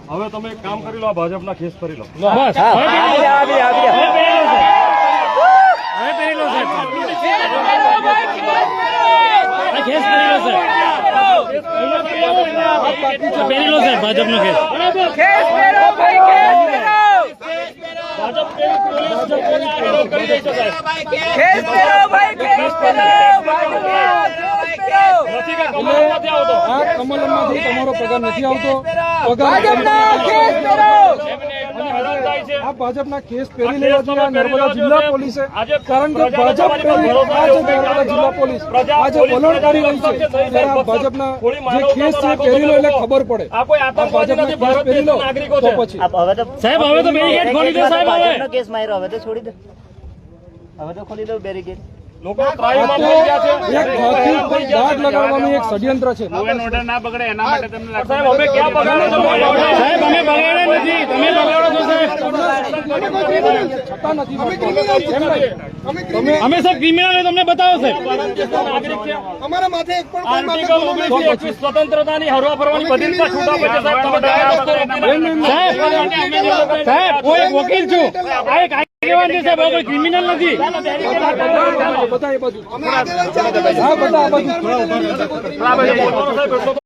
હવે તમે એક કામ કરી લો, આ ભાજપના કેસ કરી લો. બસ ભાજપનો કેસ કમલમમાંથી તમારો પગાર નથી આવતો. આ ભાજપના કેસ પહેરી લેવા જોઈએ નર્મદા જિલ્લા પોલીસે, કારણ કે ભાજપ નર્મદા જિલ્લા પોલીસ આજે વલણ કરી રહી છે. ત્યારે આ ભાજપના જે કેસ છે પહેરી લો એટલે ખબર પડે. આ ભાજપના કેસ પહેરી લો તો પછી સાહેબ હવે તો બેરીકેડ ખોલી દો સાહેબ. હવે કેસ માર્યો, હવે તો છોડી દો, હવે તો ખોલી દો બેરીકેડ. લોકો ટ્રાયલમાં મળી ગયા છે. એક દાગ લગાવવાનું એક ષડયંત્ર છે. ઓર્ડર ના બગડે એના માટે તમને સાહેબ અમે ક્યાં બગાડો છો? સાહેબ અમે બગાડ્યા નથી, તમે બગાડો છો સાહેબ. છતાં નથી અમે સાહેબ ક્રિમિનલ તમને બતાવો સાહેબ. અમારા માથે એક પણ આર્ટિકલ 19 સ્વતંત્રતાની હરવા ફરવાની બધી રીતના છૂટ આપે છે સાહેબ. તમે સાહેબ હું એક વકીલ છું, આ એક આગેવાન છે સાહેબ, કોઈ ક્રિમિનલ નથી. બધા એ બાજુ. હા બધા આ બાજુ.